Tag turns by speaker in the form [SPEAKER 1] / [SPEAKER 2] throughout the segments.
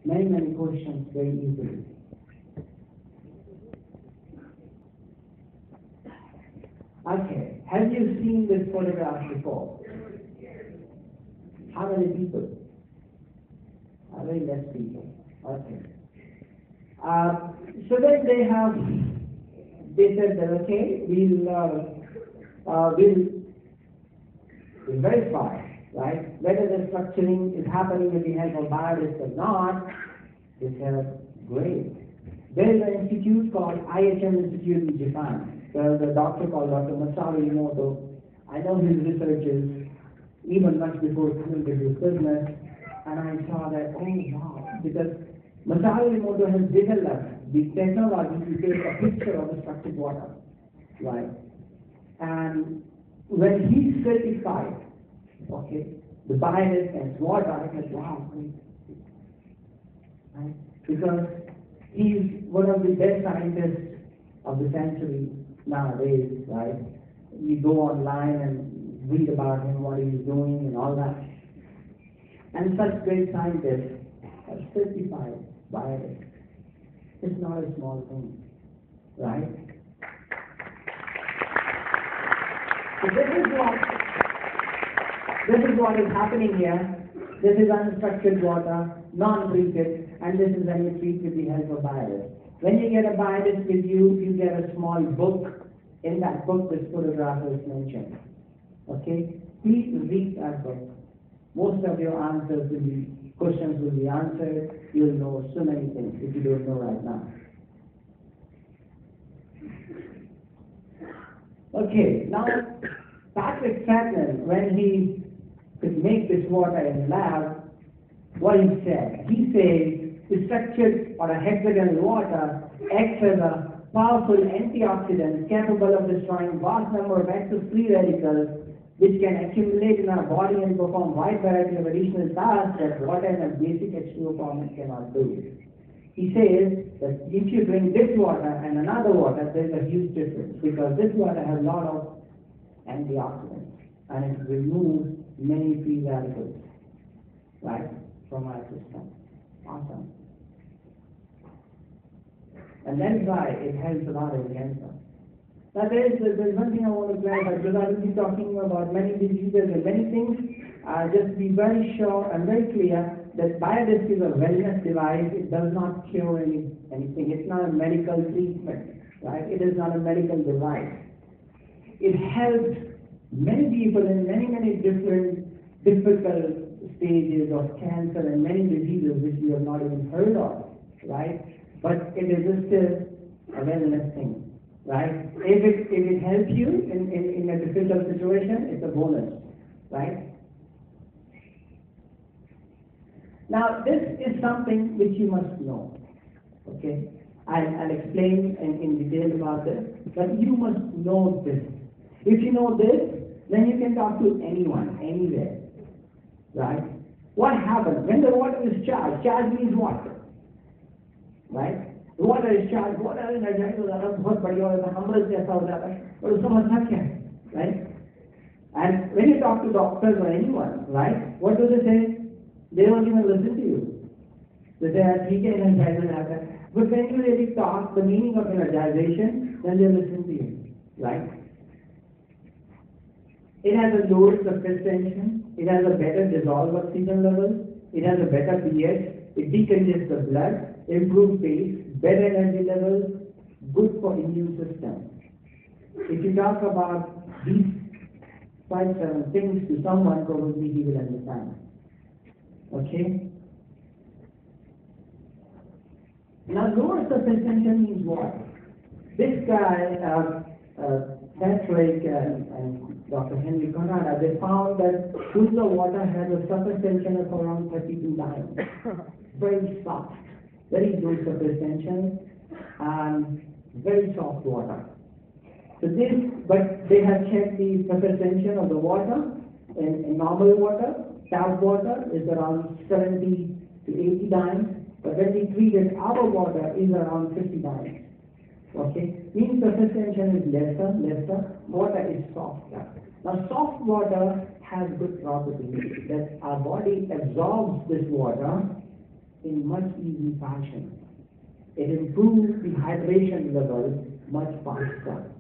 [SPEAKER 1] many questions very easily. Okay, have you seen this photograph before? How many people? Very less people. Okay. So then they said that okay, we'll verify, right, whether the structuring is happening with the help of biodisk or not. They said, great. There is an institute called IHM Institute in Japan. There's a doctor called Dr. Masaru Emoto. I know his researches even much before coming to this business, and I saw that, oh wow, because Masaru Emoto has developed the technology to take a picture of the structured water, right? And when he certified, okay, the biodisk and water, I said, wow, great. Right? Because he's one of the best scientists of the century nowadays, right? You go online and read about him, what he's doing and all that. And such great scientists are certified by it. It's not a small thing, right? So this is what is happening here. This is unstructured water, non-treated, and this is when you treat with the help of biodisk. When you get a biodisk with you, you get a small book. In that book, this photograph is mentioned. Okay? Please read that book. Most of your questions will be answered. You'll know so many things if you don't know right now. Okay, now Patrick Chapman, when he could make this water in the lab, what he said? He says the structured or a hexagonal water acts as a powerful antioxidant capable of destroying vast number of active free radicals which can accumulate in our body and perform wide variety of additional tasks that water in a basic H2O format cannot do. He says that if you drink this water and another water, there's a huge difference because this water has a lot of antioxidants and it removes many free radicals, right, from our system. Awesome. And that's why it helps a lot in cancer. Now there's one thing I want to clarify, because I will be talking about many diseases and many things. Just be very sure and very clear that biodisk is a wellness device. It does not cure anything. It's not a medical treatment, right? It is not a medical device. It helps many people in many different difficult stages of cancer and many diseases which we have not even heard of, right? But it is still a wellness thing. Right? If it helps you in a difficult situation, it's a bonus, right? Now, this is something which you must know, okay? I'll explain in detail about this, but you must know this. If you know this, then you can talk to anyone, anywhere, right? What happens when the water is charged? Charged means what? Right? Water is charged, water is energized, बहुत बढ़िया होता है, अमृत जैसा हो जाता है, और उसका मतलब क्या है, right? And when you talk to doctors or anyone, right, what do they say? They don't even listen to you. They say, ठीक है, energize हो जाता है. But when you really talk the meaning of energization, then they listen to you, right? It has a lower surface tension, it has a better dissolved oxygen level, it has a better pH, it decongest the blood, improves pace, better energy levels, good for immune system. If you talk about these 5-7 things to someone, probably he will understand. Okay? Now, lower surface tension means what? This guy, Patrick and Dr. Henry Conrad, they found that filter water has a surface tension of around 32 times. Very soft. Very low surface tension and very soft water. So but they have checked the surface tension of the water in normal water. Tap water is around 70 to 80 times, but when we treated our water is around 50 times. Okay, means surface tension is lesser. Water is softer. Now, soft water has good properties that our body absorbs this water in much easy fashion. It improves the hydration level much faster.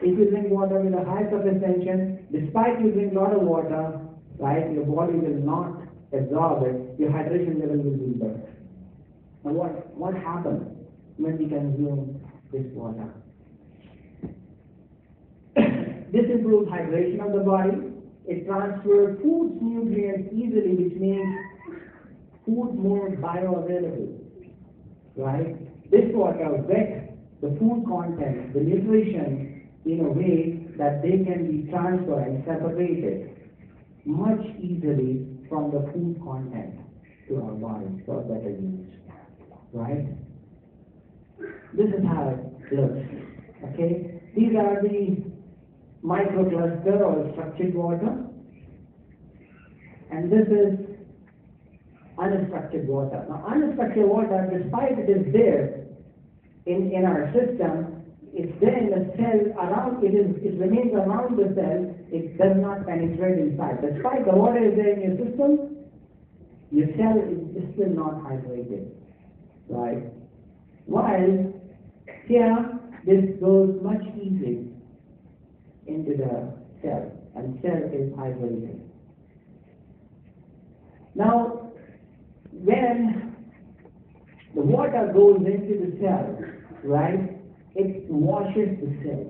[SPEAKER 1] If you drink water with a high surface tension, despite you drink a lot of water, right, your body will not absorb it, your hydration level will be low. Now what happens when we consume this water? This improves hydration of the body. It transfers food's nutrients easily, which makes food more bioavailable. Right? This water wets the food content, the nutrition, in a way that they can be transferred and separated much easily from the food content to our bodies for better use. Right? This is how it looks. Okay? These are the microcluster or structured water, and this is unstructured water. Now, unstructured water, despite it is there in our system, it's there in the cell around, it remains around the cell, it does not penetrate inside. Despite the water is there in your system, your cell is still not hydrated. Right? While here, this goes much easier into the cell, and cell is hydrated. Now, when the water goes into the cell, right, it washes the cell.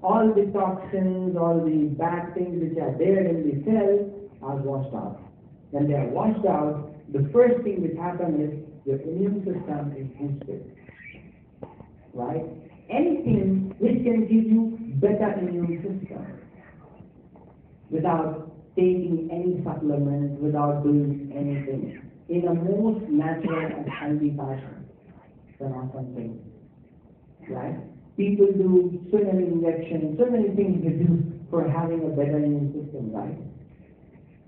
[SPEAKER 1] All the toxins, all the bad things which are there in the cell are washed out. When they are washed out, the first thing which happens is your immune system is boosted. Right? Anything which can give you better immune system without taking any supplements, without doing anything, in a most natural and healthy fashion. It's an awesome thing. Right? People do so many injections, so many things they do for having a better immune system, right?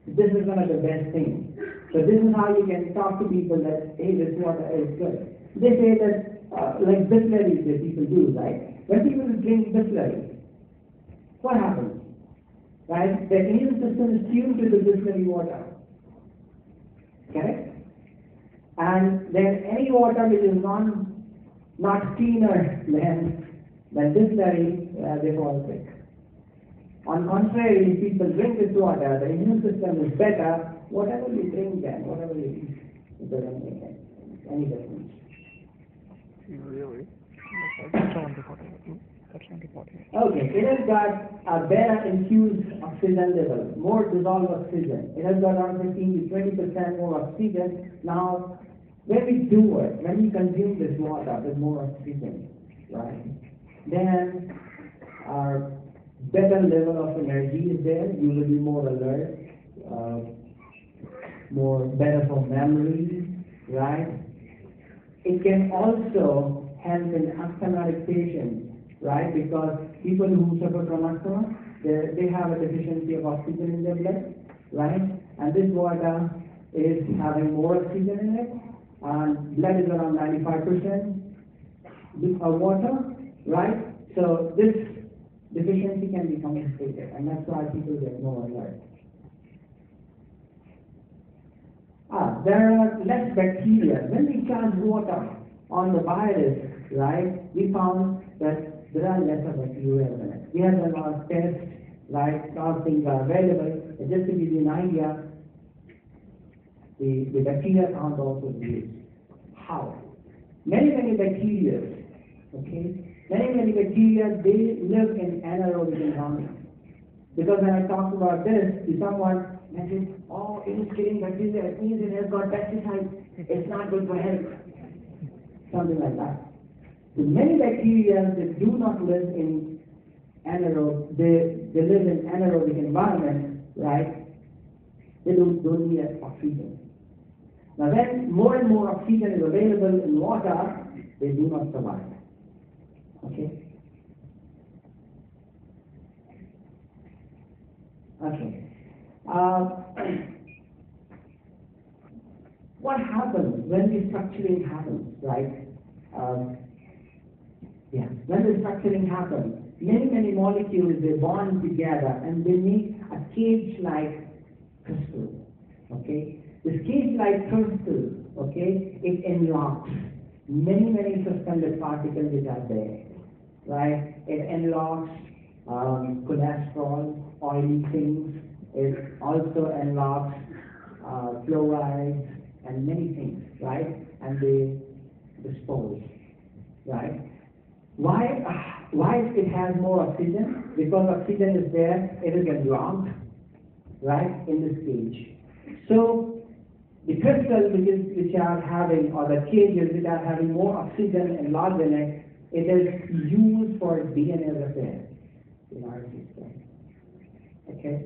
[SPEAKER 1] This is one of the best things. So this is how you can talk to people that, hey, this water is good. They say that, like Bisleris that people do, right? When people drink Bisleri, what happens? Right? Their immune system is tuned to the Bisleri water. Correct? And then any water which is not cleaner than Bisleri, they fall sick. On contrary, if people drink this water, the immune system is better. Whatever you drink then, whatever you eat, it doesn't make any difference.
[SPEAKER 2] Really? That's not important.
[SPEAKER 1] Okay, it has got a better infused oxygen level, more dissolved oxygen. It has got around 15 to 20% more oxygen. Now, when we do it, when we consume this water with more oxygen, right, then our better level of energy is there. You will be more alert, better for memory, right? It can also help in asthmatic patients, right? Because people who suffer from asthma, they have a deficiency of oxygen in their blood, right? And this water is having more oxygen in it, and blood is around 95% of water, right? So this deficiency can be compensated, and that's why people get more alert. There are less bacteria. When we charge water on the virus, right, we found that there are less bacteria in it. We have done our tests, right, all things are available. But just to give you an idea, the bacteria can't also be used. How? Many bacteria, okay? Many bacteria, they live in anaerobic environment. Because when I talk about this to someone, I say, oh, it is killing bacteria, it means it has got pesticides, it's not good for health. Something like that. So many bacteria that do not live in anaerobic, they live in anaerobic environment, right? They don't need oxygen. Now when more and more oxygen is available in water, they do not survive. Okay? Okay. What happens when restructuring happens, right? When restructuring happens, many molecules, they bond together and they make a cage-like crystal. Okay? This cage-like crystal, okay, it unlocks many suspended particles which are there, right? It unlocks cholesterol, oily things. It also unlocks fluorides and many things, right? And they dispose, right? Why it has more oxygen? Because oxygen is there, it is unlocked, right, in this cage. So the crystals which are having, or the cages which are having more oxygen enlarged in it, it is used for DNA repair in our system. Okay?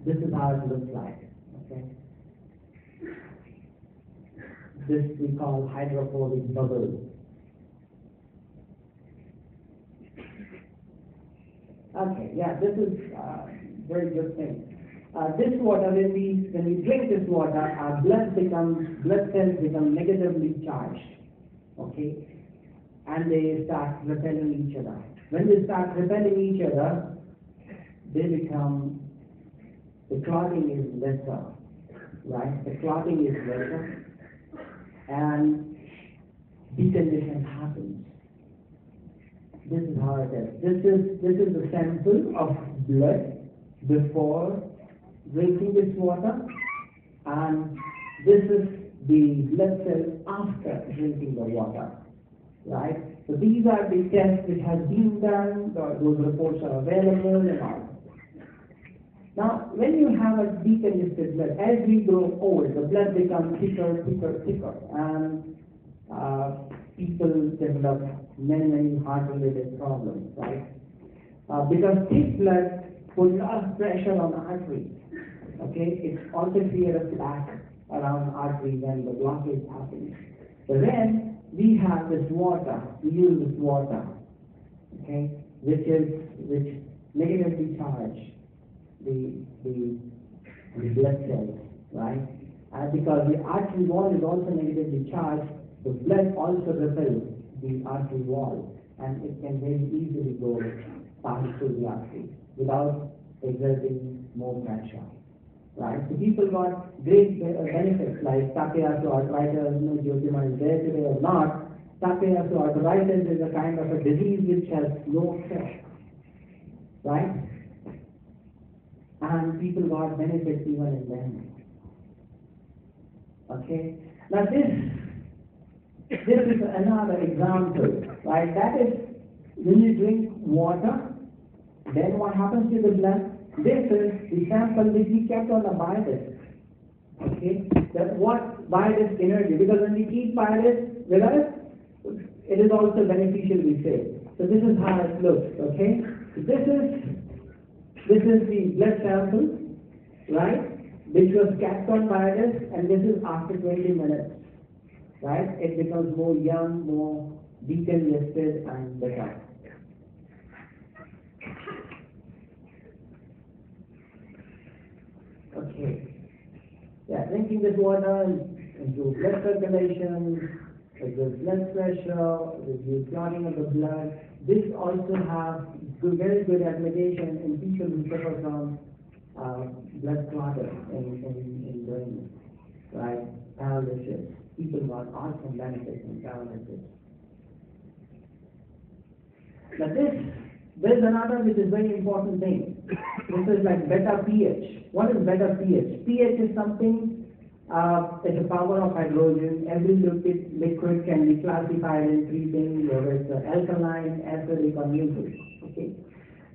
[SPEAKER 1] This is how it looks like. Okay? This we call hydrophobic bubble. Okay, yeah, this is very good thing. This water, when we drink this water, our blood cells become negatively charged, okay, and they start repelling each other. When they start repelling each other, the clotting is lesser, right? The clotting is lesser, and decondition happens. This is how it is. This is the sample of blood before drinking this water, and this is the blood cells after drinking the water, right? So these are the tests which have been done, those reports are available and all. Now, when you have a decongested blood, as we grow old, the blood becomes thicker, and people develop many heart-related problems, right? Because thick blood puts a lot of pressure on the artery. Okay, it also creates a plaque around the artery when the blockage happens. But then we have this water, we use this water, okay, which negatively charge the blood cells, right? Because the artery wall is also negatively charged, the blood also repels the artery wall, and it can very easily go past through the artery without exerting more pressure. Right? So people got great benefits like Tapeyasu arthritis, Jyotima is there today or not. Tapeyasu arthritis is a kind of a disease which has no cure. Right? And people got benefits even in them. Okay? Now this is another example, right? That is when you drink water, then what happens to the blood? This is the sample which we kept on the virus. Okay? That what virus energy? Because when we eat virus, it is also beneficial, we say. So this is how it looks. Okay? So this is the blood sample, right? Which was kept on virus, and this is after 20 minutes. Right? It becomes more young, more decongested, and better. Okay. Yeah, drinking this water improves blood circulation, reduces blood pressure, reduces clotting of the blood. This also has very good application in people who suffer from blood clotting in brain, right? Paralysis. People got awesome benefits in paralysis. Now there's another which is very important thing. This is like beta pH. What is beta pH? pH is something, it's a power of hydrogen. Every liquid can be classified in three things, whether it's alkaline, acidic, or neutral. Okay?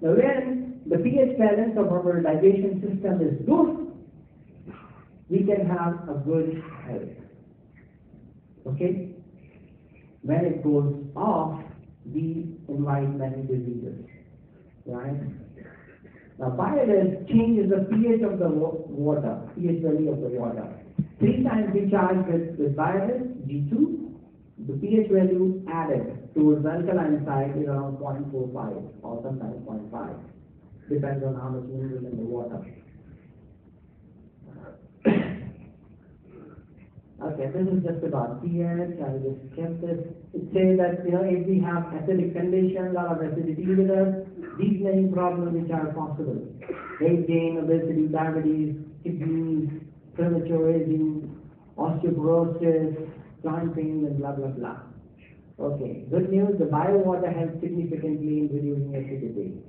[SPEAKER 1] Now when the pH balance of our digestion system is good, we can have a good health. Okay? When it goes off, we invite many diseases. Right? Now, virus changes the pH of the water, pH value of the water. 3 times we charge with virus, G2, the pH value added towards the alkaline side is around 0.45 or sometimes 0.5. Depends on how much mineral in the water. Okay, this is just about pH. I just kept this. It says that if we have acidic condition, a lot of acidity with us, these many problems which are possible. Weight gain, obesity, diabetes, kidneys, premature aging, osteoporosis, joint pain, and blah, blah, blah. Okay, good news, the bio-water helps significantly in reducing acidity.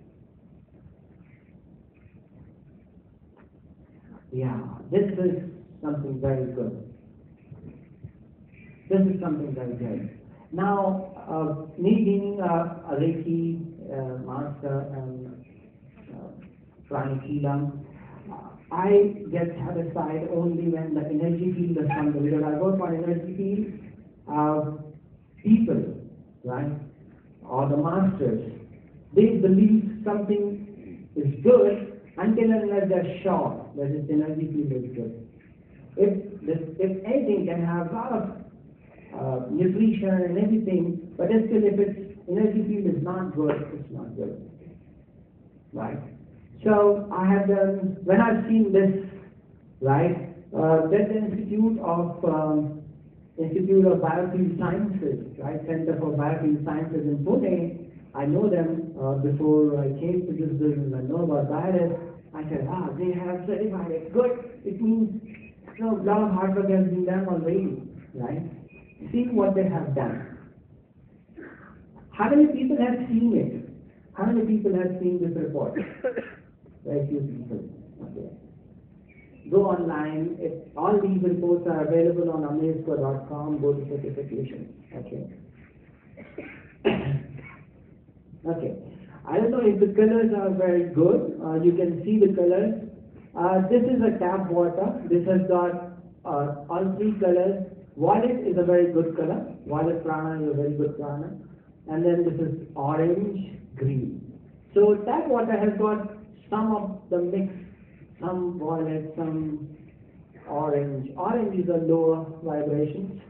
[SPEAKER 1] Yeah, this is something very good. This is something very good. Now, me being a Reiki master and pranic healer, I get satisfied only when the energy field is from the because I work on energy field. People, right, or the masters, they believe something is good until and unless they're sure that this energy field is good. If anything can have a lot of nutrition and everything, but still if its energy field is not good, it's not good. Right? So I have done, when I've seen this, right, there's the Institute of Biofield Sciences, right, Center for Biofield Sciences in Pune. I know them before I came to this business. I know about virus. I said, they have certified it. Good. It means a lot of hard work has been done already, right? See what they have done. How many people have seen it? How many people have seen this report? Very few people. Okay. Go online. All these reports are available on amazco.com. Go to certification. Okay. Okay. I don't know if the colors are very good. You can see the colors. This is a tap water. This has got all three colors. Violet is a very good color. Violet prana is a very good prana. And then this is orange, green. So tap water has got some of the mix, some violet, some orange. Orange is a lower vibration.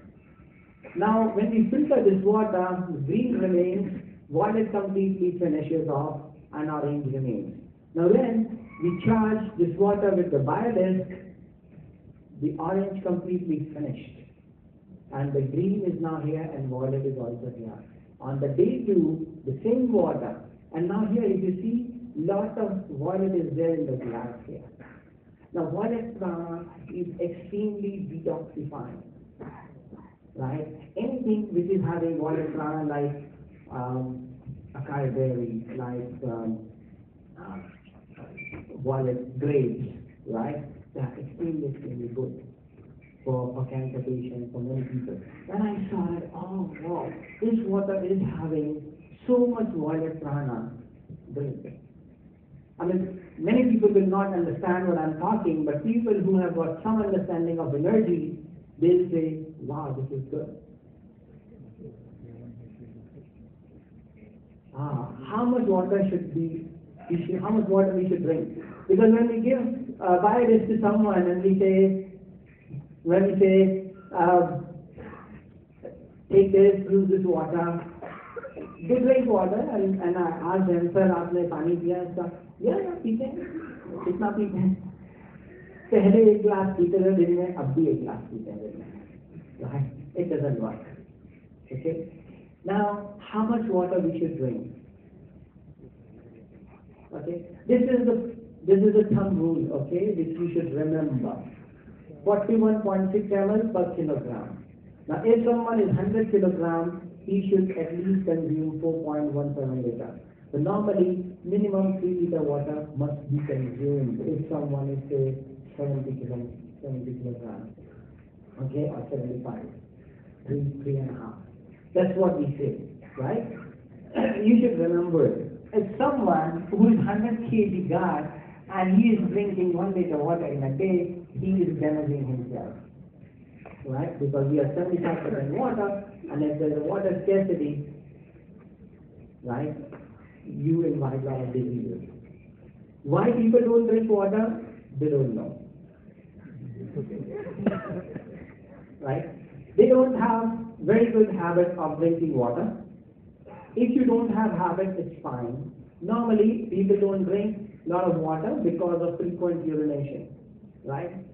[SPEAKER 1] Now, when we filter this water, green remains, violet completely finishes off, and orange remains. Now, when we charge this water with the biodisk, the orange completely finished, and the green is now here, and violet is also here. On the day 2, the same water, and now here, if you see, lot of violet is there in the glass here. Now, violet prana is extremely detoxifying, right? Anything which is having violet prana, like acai berry, like violet grapes, right? They are extremely good for cancer patients, for many people. When I saw it, oh wow, this water is having so much violet prana. Great. I mean, many people will not understand what I'm talking, but people who have got some understanding of energy, they'll say, wow, this is good. How much water how much water we should drink? Because when we give buy this to someone and we say, take this, use this water, they drink water, and I ask them, sir, आपने पानी पिया इसका? Yeah, पीते हैं. कितना पीते हैं? पहले 1 गिलास पीते थे दिन में, अब भी 1 गिलास पीते हैं दिन में. Right? It doesn't work. Okay? Now, how much water we should drink? Okay? This is the thumb rule, okay, which you should remember. 41.6 ml per kilogram. Now, if someone is 100 kilograms, he should at least consume 4.17 liters. So normally, minimum 3 liter water must be consumed if someone is, say, 70 kilograms, okay, or 75, 3.5. That's what we say, right? You should remember it. If someone who is 100 kg guy and he is drinking 1 liter water in a day, he is damaging himself, right? Because we are 75% water, and if there is a water scarcity, right, you invite a lot of diseases. Why people don't drink water? They don't know. Right? They don't have very good habit of drinking water. If you don't have habit, it's fine. Normally, people don't drink a lot of water because of frequent urination, right?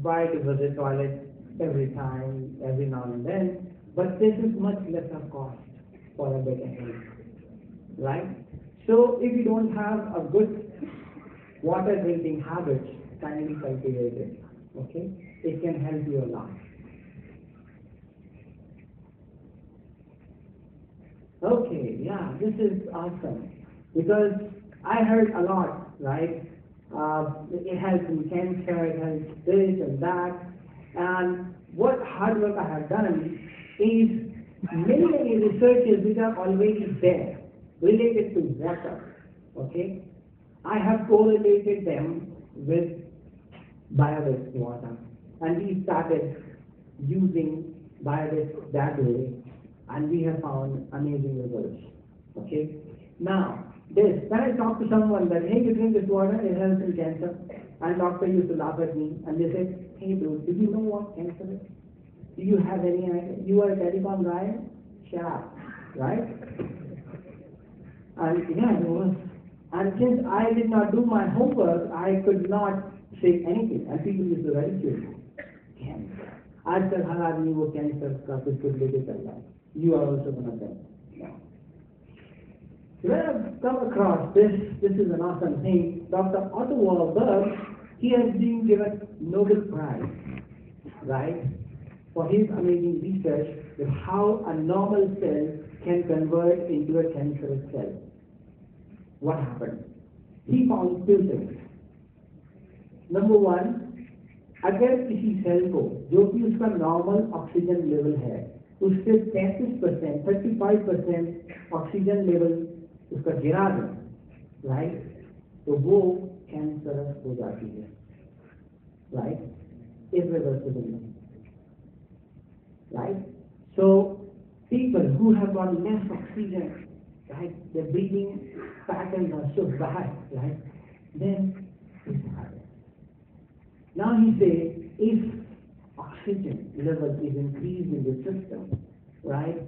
[SPEAKER 1] Why to visit toilet every time, every now and then, but this is much lesser cost for a better health, right? So if you don't have a good water drinking habit, kindly cultivate it. Okay? It can help you a lot. Okay, yeah, this is awesome. Because I heard a lot, right? It helps in cancer, it helps this and that. And what hard work I have done is many researches which are already there related to water. Okay? I have correlated them with biodisk water. And we started using biodisk that way, and we have found amazing results. Okay? Now, this, when I talk to someone that, hey, you drink this water, it helps in cancer, and doctor used to laugh at me, and they said, hey dude, did you know what cancer is? Do you have any idea? You are a telecom guy? Shut up, right? And yeah, it was. And since I did not do my homework, I could not say anything, and people used to ridicule me. Cancer. I said, हर आदमी वो cancer का कुछ लेके चल रहा है. You are also one of them. No. When I've come across this is an awesome thing. Dr. Otto Warburg, he has been given Nobel Prize, right, for his amazing research with how a normal cell can convert into a cancerous cell. What happened? He found two things. Number one, अगर किसी cell को जो कि उसका normal oxygen level है उससे 35%, 35% oxygen level उसका गिरा दें, राइट, तो वो कैंसरस हो जाती है, right, irreversible, right? So people who have got less oxygen, right, their breathing patterns are so bad, right, then it's hard. Now he says, if oxygen level is increased in the system, right,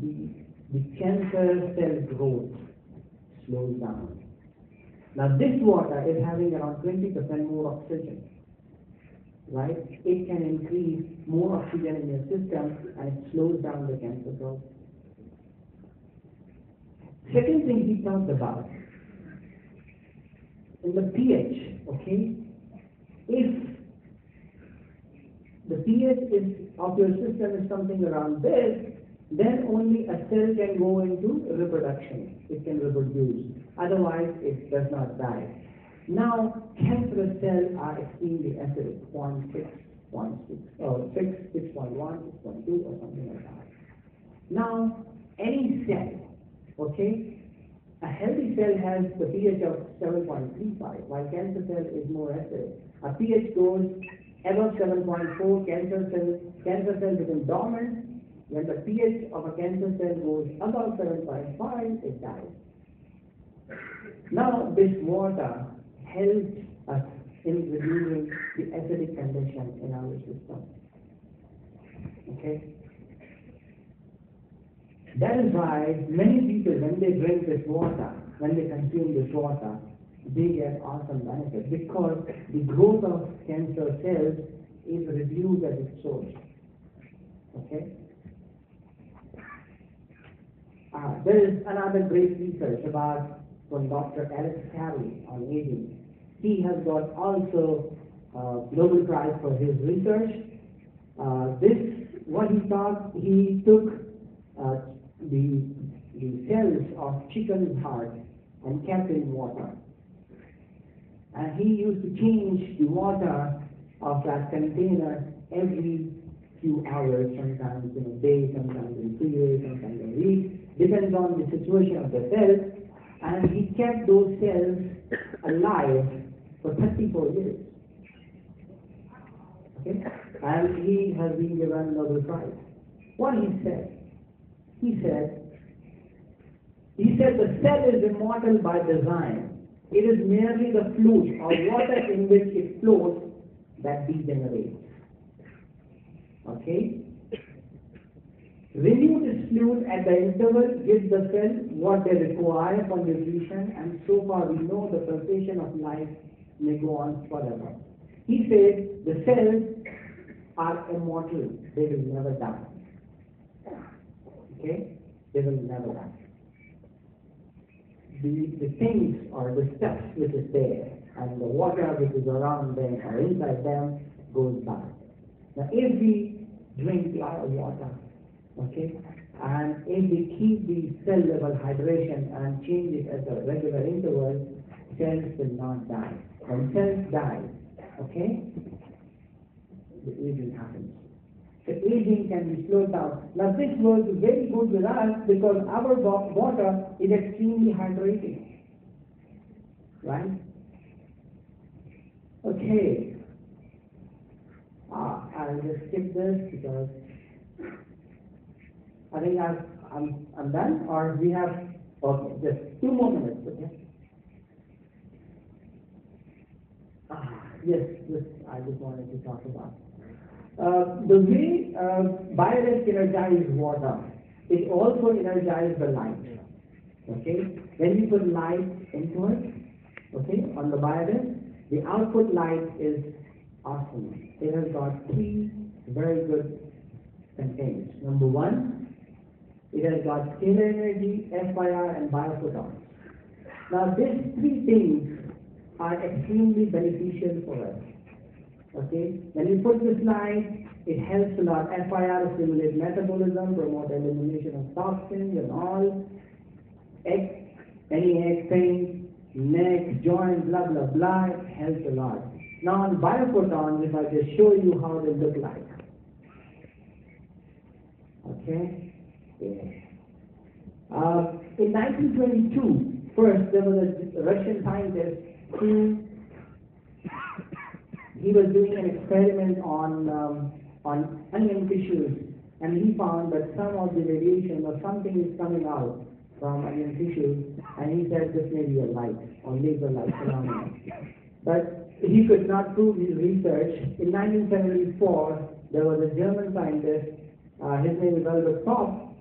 [SPEAKER 1] the cancer cell growth slows down. Now this water is having around 20% more oxygen, right? It can increase more oxygen in your system and it slows down the cancer growth. Second thing he talked about, in the pH, okay? If the pH of your system is something around this, then only a cell can go into reproduction. It can reproduce. Otherwise, it does not die. Now, cancerous cells are extremely acidic, 0.6, 0.6, or 6, 6.1, 6.2, or something like that. Now, any cell, okay, a healthy cell has the pH of 7.35, while cancer cell is more acidic. A pH goes above 7.4, cancer cell becomes dormant. When the pH of a cancer cell goes above 7.5, it dies. Now, this water helps us in reducing the acidic condition in our system. Okay? That is why many people, when they drink this water, when they consume this water, they get awesome benefit because the growth of cancer cells is reduced at its source. Okay? There is another great research from Dr. Carrel on aging. He has got also Nobel Prize for his research. What he thought, he took the cells of chicken's heart and kept in water. And he used to change the water of that container every few hours, sometimes in a day, sometimes in 3 days, sometimes in a week, depends on the situation of the cell. And he kept those cells alive for 34 years. Okay? And he has been given Nobel Prize. What he said? He said the cell is immortal by design. It is merely the fluid or water in which it floats that degenerates. Okay? Renewed fluid at the interval gives the cell what they require for nutrition, and so far we know the pulsation of life may go on forever. He said the cells are immortal. They will never die. Okay? They will never die. The things or the stuff which is there, and the water which is around them or inside them goes bad. Now, if we drink a lot of water, okay, and if we keep the cell level hydration and change it at a regular interval, cells will not die. When cells die, okay, the aging happens. The aging can be slowed down. Now this works very good with us because our water is extremely hydrated. Right? Okay. I'll just skip this because I think I'm done, or we have, okay, just 2 more minutes, okay? Yes, I just wanted to talk about. The way biogas energizes water, it also energizes the light. Okay? When you put light into it, okay, on the biogas, the output light is awesome. It has got 3 very good containers. Number 1, it has got scalar energy, FIR, and biophotons. Now, these 3 things are extremely beneficial for us. Okay, when you put this light, it helps a lot. FIR stimulates metabolism, promote elimination of toxins and all. Any ache pain, neck, joint, blah blah blah, it helps a lot. Now on biophotons, if I just show you how they look like. Okay? Yeah. In 1922, first there was a Russian scientist who he was doing an experiment on onion tissues, and he found that some of the radiation or something is coming out from onion tissues, and he said this may be a light or laser light phenomenon. But he could not prove his research. In 1974, there was a German scientist, his name is Otto.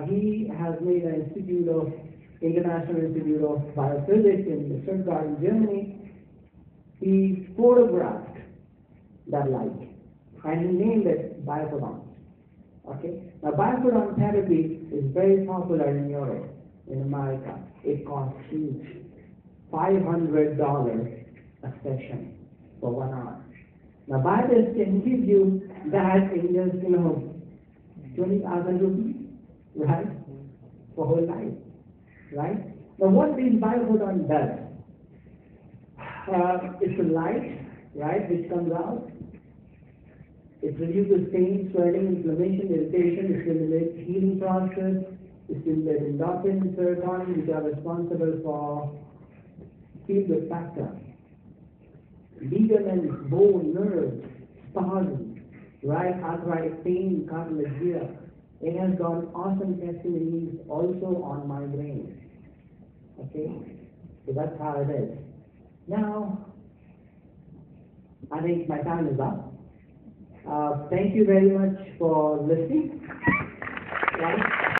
[SPEAKER 1] He has made an International Institute of Biophysics in Stuttgart, in Germany. He photographed that light and he named it biophotons. Okay? Now biophoton therapy is very popular in Europe, in America. It costs huge. $500 a session for 1 hour. Now biogas can give you that in just 20,000 rupees, right? For whole life. Right? Now what this biophoton does? It's a light, right, which comes out. It reduces pain, swelling, inflammation, irritation, it stimulates healing process, it stimulates endorphins, serotonin, which are responsible for feel-good factor. Ligaments, bone, nerves, spasms, right, arthritic pain, cartilage here. It has got awesome testimonies also on migraine. Okay? So that's how it is. Now, I think my time is up. Thank you very much for listening. Right?